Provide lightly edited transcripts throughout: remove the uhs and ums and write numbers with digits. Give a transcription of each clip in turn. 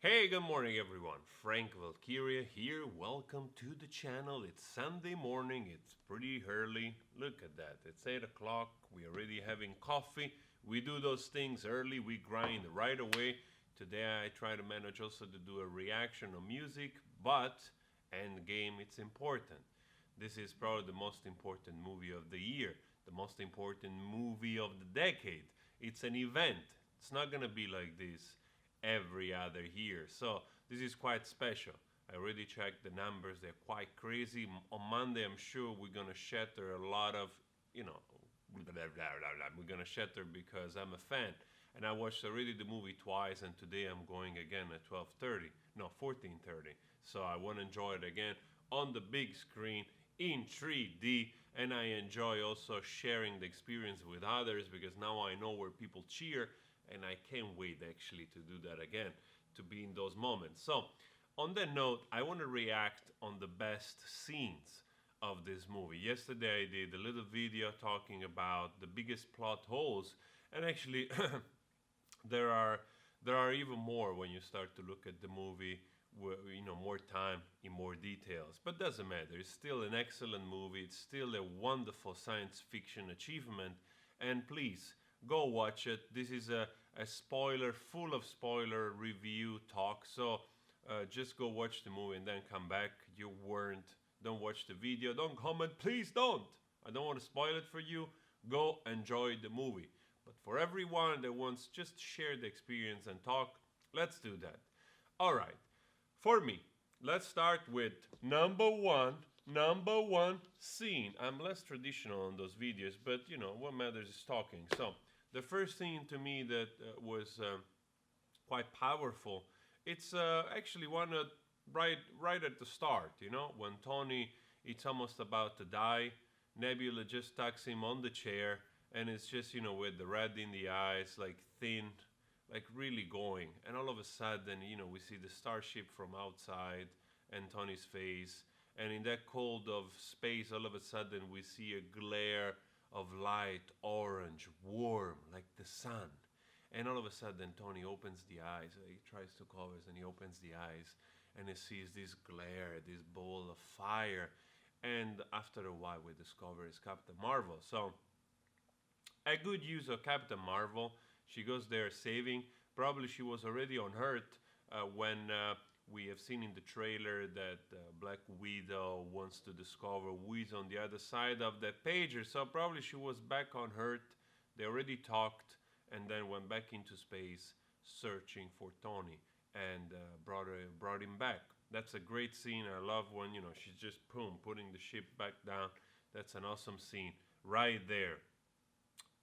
Hey, good morning everyone. Frank Valkyria here. Welcome to the channel. It's Sunday morning. It's pretty early. Look at that. It's 8 o'clock. We're already having coffee. We do those things early. We grind right away. Today I try to manage also to do a reaction on music, but Endgame, it's important. This is probably the most important movie of the year, the most important movie of the decade. It's an event. It's not gonna be like this every other year. So this is quite special. I already checked the numbers; they're quite crazy. On Monday, I'm sure we're gonna shatter a lot of, you know, blah, blah, blah, blah. We're gonna shatter because I'm a fan, and I watched already the movie twice, and today I'm going again at 12:30, no 14:30. So I want to enjoy it again on the big screen in 3D, and I enjoy also sharing the experience with others because now I know where people cheer and I can't wait actually to do that again, to be in those moments. So, on that note, I want to react on the best scenes of this movie. Yesterday, I did a little video talking about the biggest plot holes, and actually, there are there are even more when you start to look at the movie. More time in more details, but doesn't matter. It's still an excellent movie. It's still a wonderful science fiction achievement, and please go watch it. This is a spoiler, full of spoiler review talk. So just go watch the movie and then come back. You weren't. Don't watch the video. Don't comment. Please don't. I don't want to spoil it for you. Go enjoy the movie. But for everyone that wants just share the experience and talk, let's do that. All right. For me, let's start with number one. Number one scene. I'm less traditional on those videos, but what matters is talking. So the first thing to me that was quite powerful. It's actually one right at the start. When Tony it's almost about to die, Nebula just tucks him on the chair, and it's just with the red in the eyes, like thin, like really going, and all of a sudden we see the starship from outside and Tony's face, and in that cold of space, all of a sudden we see a glare of light, orange, warm, like the sun. And all of a sudden, Tony opens the eyes. He tries to close, and he opens the eyes, and he sees this glare, this ball of fire. And after a while, we discover it's Captain Marvel. So, a good use of Captain Marvel. She goes there saving. Probably she was already on Earth when we have seen in the trailer that Black Widow wants to discover who is on the other side of that pager. So probably she was back on Earth. They already talked and then went back into space searching for Tony and brought him back. That's a great scene. I love when she's just boom putting the ship back down. That's an awesome scene right there.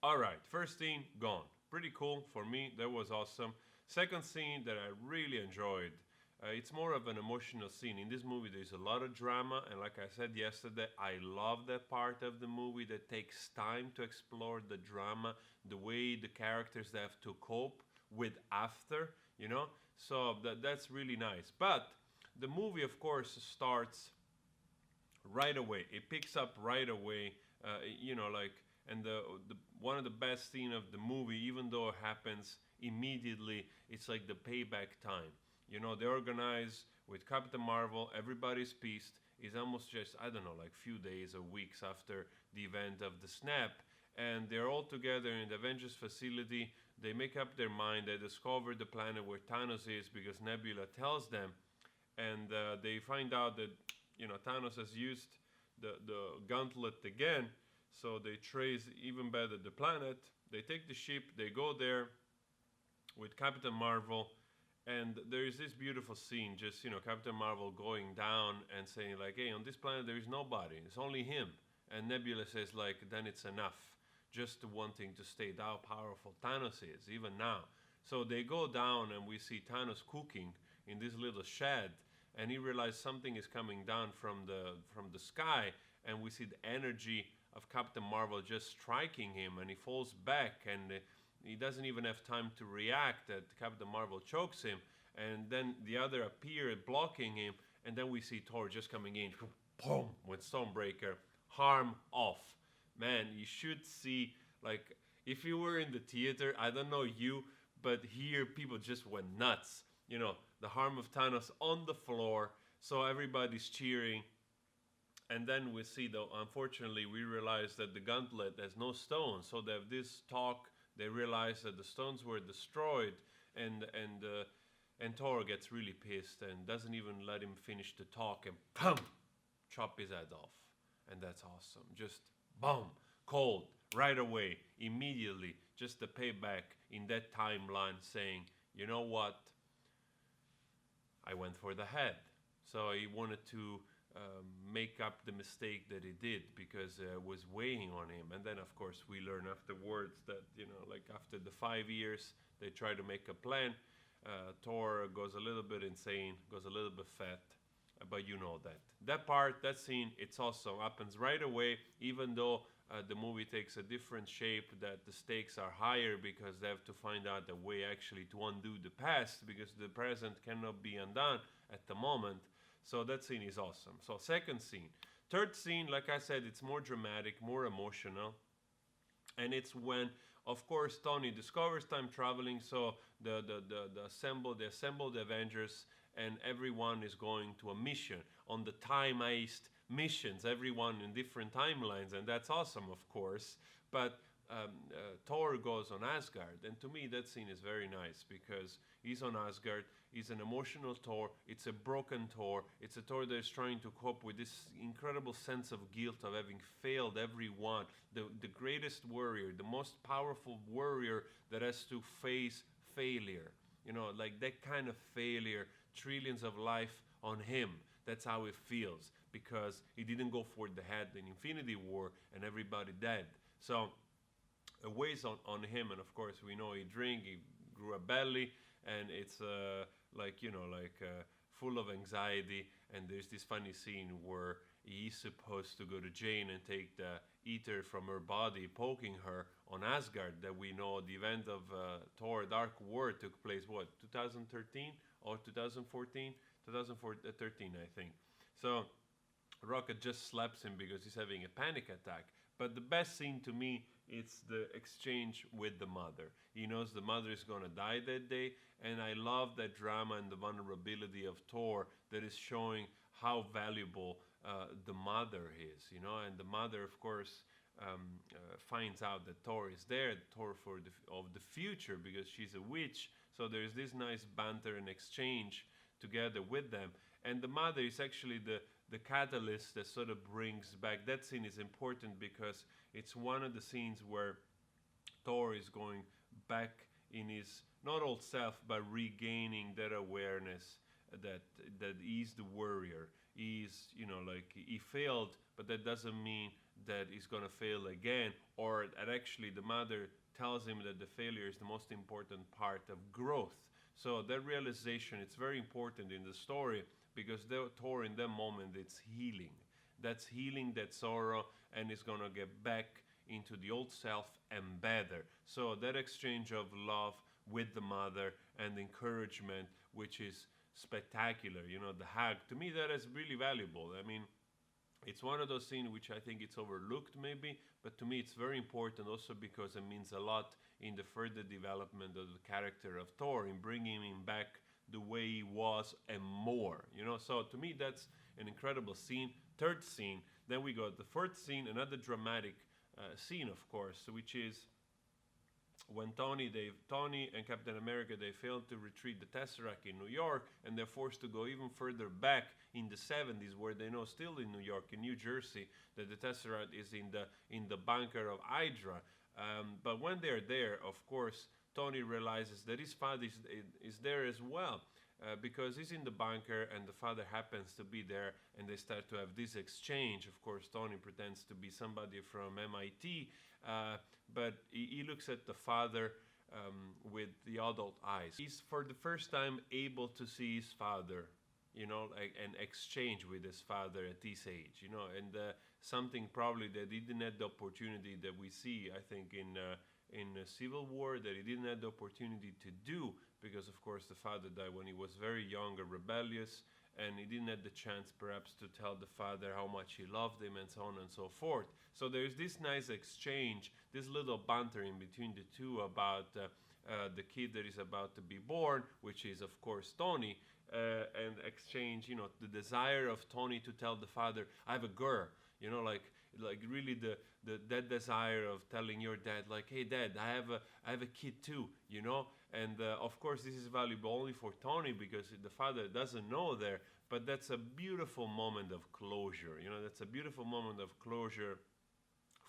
All right, first scene gone. Pretty cool for me. That was awesome. Second scene that I really enjoyed. It's more of an emotional scene. In this movie, there's a lot of drama, and like I said yesterday, I love that part of the movie that takes time to explore the drama, the way the characters have to cope with after, So that's really nice. But the movie, of course, starts right away. It picks up right away, and the one of the best scene of the movie, even though it happens immediately, it's like the payback time. They organize with Captain Marvel, everybody's pissed. It's almost just, I don't know, like few days or weeks after the event of the snap. And they're all together in the Avengers facility. They make up their mind. They discover the planet where Thanos is because Nebula tells them. And they find out that, Thanos has used the gauntlet again. So they trace even better the planet. They take the ship. They go there with Captain Marvel. And there is this beautiful scene, just Captain Marvel going down and saying like, "Hey, on this planet there is nobody. It's only him." And Nebula says like, "Then it's enough." Just wanting to state how powerful Thanos is even now. So they go down and we see Thanos cooking in this little shed, and he realizes something is coming down from the sky, and we see the energy of Captain Marvel just striking him, and he falls back, and he doesn't even have time to react that Captain Marvel chokes him, and then the other appear blocking him, and then we see Thor just coming in, boom, with Stormbreaker, harm off. Man, you should see, like, if you were in the theater, I don't know you, but here people just went nuts. the harm of Thanos on the floor. So everybody's cheering. And then we see, though, unfortunately, we realize that the gauntlet has no stones. So they have this talk. They realize that the stones were destroyed, and Thor gets really pissed and doesn't even let him finish the talk, and boom, chop his head off. And that's awesome. Just boom, cold, right away, immediately. Just the payback in that timeline, saying, you know what? I went for the head. So he wanted to make up the mistake that he did because it was weighing on him. And then, of course, we learn afterwards that, like after the 5 years, they try to make a plan. Thor goes a little bit insane, goes a little bit fat, but you know that. That part, that scene, it's awesome. Happens right away, even though the movie takes a different shape, that the stakes are higher because they have to find out a way actually to undo the past, because the present cannot be undone at the moment. So that scene is awesome. So second scene. Third scene, like I said, it's more dramatic, more emotional. And it's when, of course, Tony discovers time traveling. So they assemble the Avengers, and everyone is going to a mission on the time heist missions, everyone in different timelines, and that's awesome, of course. But Thor goes on Asgard, and to me that scene is very nice because he's on Asgard. He's an emotional Thor. It's a broken Thor. It's a Thor that is trying to cope with this incredible sense of guilt of having failed everyone. The greatest warrior, the most powerful warrior that has to face failure. Like that kind of failure, trillions of life on him. That's how it feels because he didn't go for the head in Infinity War and everybody dead. So it weighs on him, and of course we know he grew a belly, and it's full of anxiety. And there's this funny scene where he's supposed to go to Jane and take the ether from her body, poking her on Asgard. That we know the event of Thor: Dark War took place 2013 or 2014, 2013 I think. So Rocket just slaps him because he's having a panic attack. But the best scene to me is the exchange with the mother. He knows the mother is going to die that day, and I love that drama and the vulnerability of Thor that is showing how valuable the mother is, and the mother, of course, finds out that Thor is there, Thor of the future, because she's a witch. So there's this nice banter and exchange together with them. And the mother is actually the catalyst that sort of brings back. That scene is important because it's one of the scenes where Thor is going back in his not old self, but regaining that awareness that he's the warrior. He's he failed, but that doesn't mean that he's gonna fail again, or that actually the mother tells him that the failure is the most important part of growth. So that realization, it's very important in the story because Thor in that moment, it's healing. That's healing that sorrow, and it's gonna get back into the old self and better. So that exchange of love with the mother and encouragement, which is spectacular, the hug, to me that is really valuable. I mean, it's one of those scenes which I think it's overlooked maybe, but to me it's very important also because it means a lot in the further development of the character of Thor, in bringing him back the way he was and more, So to me that's an incredible scene. Third scene, then we got the fourth scene, another dramatic scene, of course, which is when Tony and Captain America, they failed to retrieve the Tesseract in New York, and they're forced to go even further back in the 70s, where they know still in New York, in New Jersey, that the Tesseract is in the bunker of Hydra. But when they're there, of course, Tony realizes that his father is there as well. Because he's in the bunker and the father happens to be there, and they start to have this exchange. Of course, Tony pretends to be somebody from MIT, but he looks at the father with the adult eyes. He's for the first time able to see his father, and exchange with his father at this age, and something probably that he didn't have the opportunity that we see, I think, in Civil War, that he didn't have the opportunity to do because, of course, the father died when he was very young and rebellious, and he didn't have the chance perhaps to tell the father how much he loved him and so on and so forth. So there's this nice exchange, this little banter in between the two about the kid that is about to be born, which is of course Tony, and exchange, the desire of Tony to tell the father, "I have a girl," like really the that desire of telling your dad, like, "Hey dad, I have a kid too," and of course this is valuable only for Tony because the father doesn't know there, but that's a beautiful moment of closure. That's a beautiful moment of closure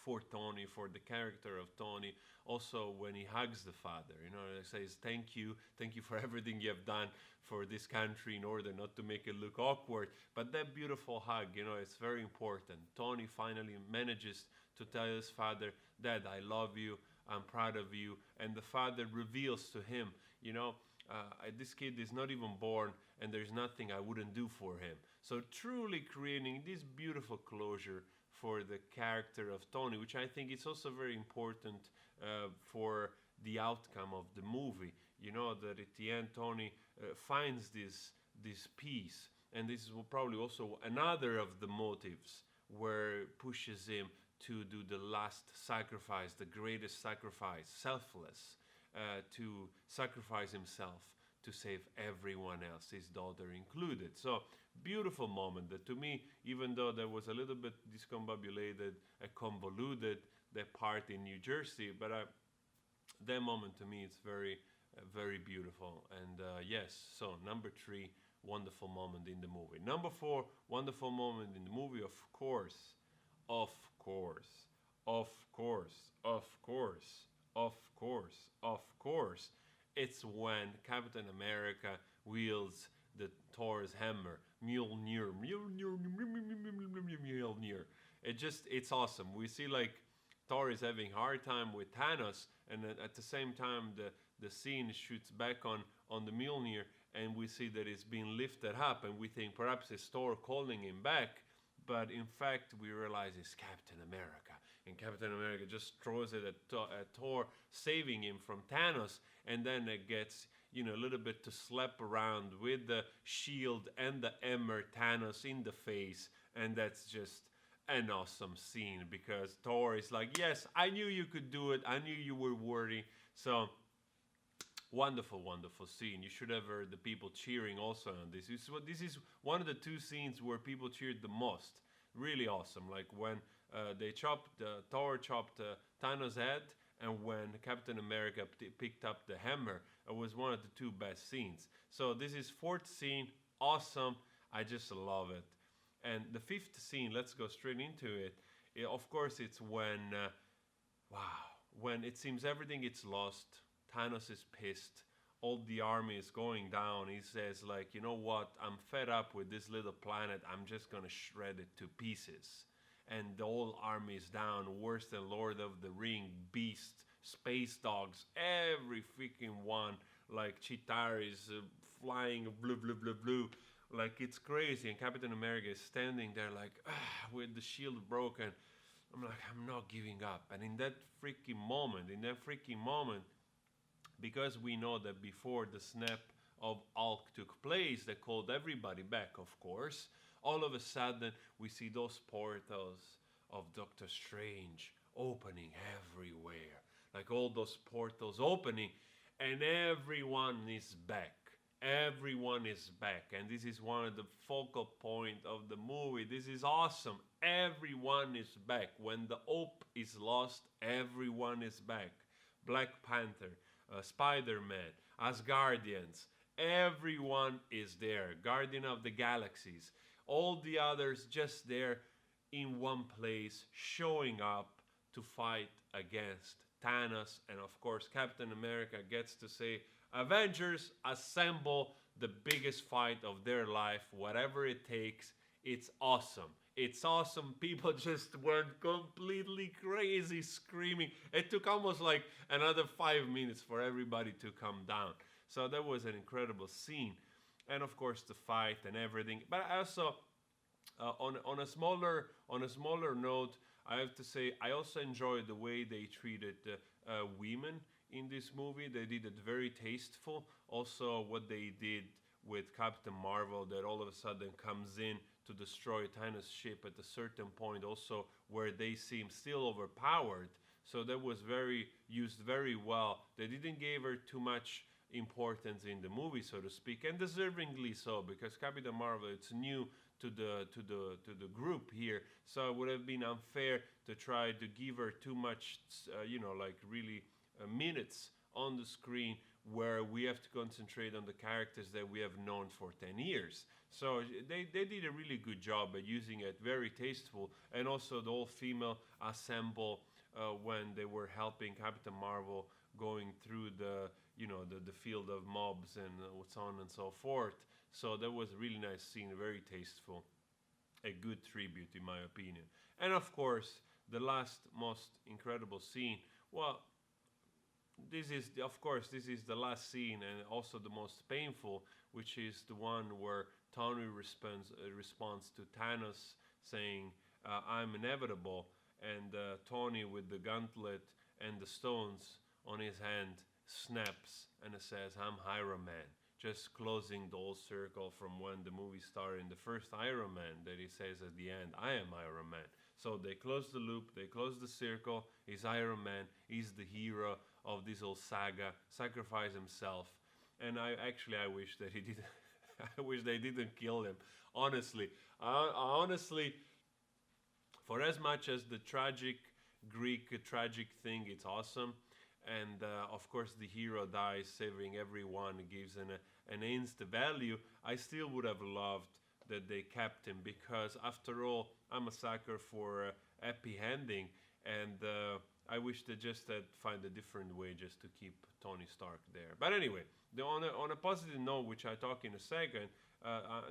for Tony, for the character of Tony. Also, when he hugs the father, he says, thank you for everything you have done for this country in order not to make it look awkward. But that beautiful hug, it's very important. Tony finally manages to tell his father, "Dad, I love you, I'm proud of you." And the father reveals to him, this kid is not even born, and there's nothing I wouldn't do for him. So truly creating this beautiful closure for the character of Tony, which I think is also very important for the outcome of the movie. That at the end Tony finds this peace, and this is probably also another of the motives where it pushes him to do the last sacrifice, the greatest sacrifice, selfless, to sacrifice himself to save everyone else, his daughter included. So beautiful moment that to me, even though there was a little bit discombobulated, convoluted, that part in New Jersey, but that moment to me, it's very, very beautiful. And yes, so number 3, wonderful moment in the movie. Number 4, wonderful moment in the movie, of course, of course, of course, of course, of course, of course. It's when Captain America wields the Thor's hammer, Mjolnir, Mjolnir, Mjolnir. It's awesome. We see like Thor is having a hard time with Thanos, and at the same time the scene shoots back on the Mjolnir, and we see that it's being lifted up, and we think perhaps it's Thor calling him back, but in fact we realize it's Captain America. And Captain America just throws it at Thor, saving him from Thanos, and then it gets, a little bit to slap around with the shield and the hammer Thanos in the face, and that's just an awesome scene because Thor is like, "Yes, I knew you could do it. I knew you were worthy." So wonderful, wonderful scene. You should have heard the people cheering also on this. This is one of the 2 scenes where people cheered the most. Really awesome. Like when Thor chopped Thanos' head, and when Captain America picked up the hammer. It was one of the 2 best scenes. So this is 4th scene, awesome. I just love it. And the 5th scene, let's go straight into it. Of course, it's when it seems everything is lost. Thanos is pissed. All the army is going down. He says, like, "You know what? I'm fed up with this little planet. I'm just gonna shred it to pieces." And the whole army is down, worse than Lord of the Ring, beasts, space dogs, every freaking one, like Chitaris flying, blue, blue, blue, blue, like it's crazy. And Captain America is standing there like, with the shield broken. I'm like, I'm not giving up. And in that freaking moment, because we know that before the snap of Hulk took place, that called everybody back, of course, all of a sudden we see those portals of Doctor Strange opening everywhere. Like all those portals opening, and everyone is back. Everyone is back. And this is one of the focal point of the movie. This is awesome. Everyone is back. When the hope is lost, everyone is back. Black Panther, Spider-Man, Asgardians, everyone is there. Guardian of the Galaxies, all the others just there in one place, showing up to fight against Thanos. And of course, Captain America gets to say, "Avengers, assemble, the biggest fight of their life, whatever it takes." It's awesome. It's awesome. People just went completely crazy screaming. It took almost like another 5 minutes for everybody to come down. So that was an incredible scene. And of course the fight and everything. But I also, on a smaller note, I have to say I also enjoyed the way they treated women in this movie. They did it very tasteful. Also what they did with Captain Marvel, that all of a sudden comes in to destroy Thanos' ship at a certain point, also where they seem still overpowered. So that was very used very well. They didn't give her too much importance in the movie, so to speak, and deservingly so, because Captain Marvel, it's new to the group here, so it would have been unfair to try to give her too much, like really minutes on the screen, where we have to concentrate on the characters that we have known for 10 years. So they did a really good job at using it, very tasteful, and also the all female ensemble when they were helping Captain Marvel going through the field of mobs and so on and so forth. So that was a really nice scene, very tasteful, a good tribute in my opinion. And of course, the last most incredible scene. Well, this is the last scene and also the most painful, which is the one where Tony responds to Thanos saying, "I'm inevitable," and Tony with the gauntlet and the stones on his hand snaps and it says, "I'm Iron Man." Just closing the whole circle from when the movie started in the first Iron Man, that he says at the end, "I am Iron Man." So they close the loop, they close the circle. He's Iron Man, he's the hero of this whole saga, sacrifice himself. And I wish that he did. I wish they didn't kill him. Honestly, honestly, for as much as the tragic Greek tragic thing, it's awesome. And of course, the hero dies, saving everyone, gives an insta value. I still would have loved that they kept him, because after all, I'm a sucker for happy ending, and I wish they just had find a different way just to keep Tony Stark there. But anyway, on a positive note, which I talk in a second,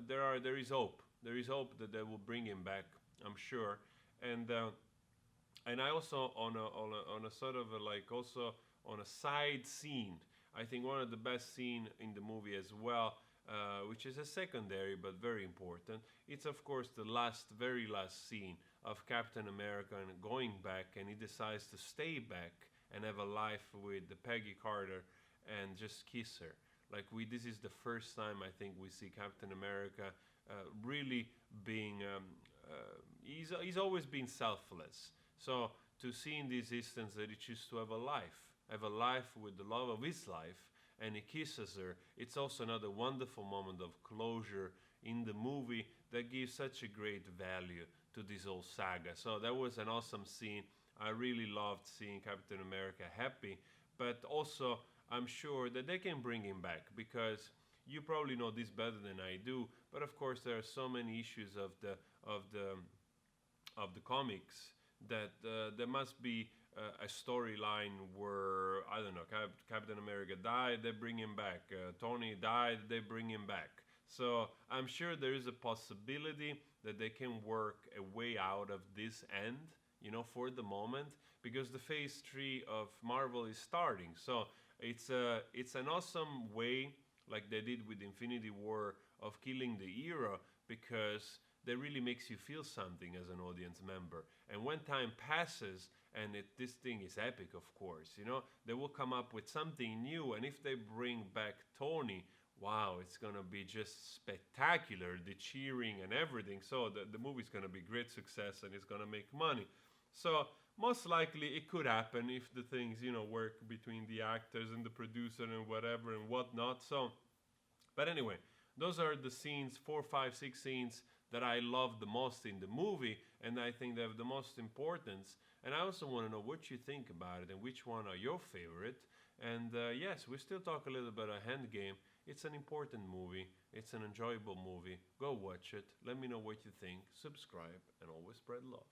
there is hope. There is hope that they will bring him back, I'm sure. And I also on a sort of a, like also on a side scene, I think one of the best scene in the movie as well, which is a secondary but very important. It's of course the very last scene of Captain America and going back, and he decides to stay back and have a life with Peggy Carter and just kiss her. This is the first time I think we see Captain America really being. He's always been selfless. So to see in this instance that he chooses to have a life with the love of his life, and he kisses her, it's also another wonderful moment of closure in the movie that gives such a great value to this whole saga. So that was an awesome scene. I really loved seeing Captain America happy, but also I'm sure that they can bring him back, because you probably know this better than I do. But of course, there are so many issues of the comics that there must be a storyline where, I don't know, Captain America died, they bring him back. Tony died, they bring him back. So I'm sure there is a possibility that they can work a way out of this end, for the moment, because the phase 3 of Marvel is starting. So it's an awesome way, like they did with Infinity War, of killing the hero, because that really makes you feel something as an audience member. And when time passes, and this thing is epic, of course, they will come up with something new. And if they bring back Tony, wow, it's gonna be just spectacular, the cheering and everything. So the movie's gonna be great success, and it's gonna make money. So most likely it could happen if the things, work between the actors and the producer and whatever and whatnot. So, but anyway, those are the scenes, 4, 5, 6 scenes that I love the most in the movie, and I think they have the most importance. And I also want to know what you think about it and which one are your favorite. And yes, we still talk a little bit of Endgame. It's an important movie. It's an enjoyable movie. Go watch it. Let me know what you think. Subscribe, and always spread love.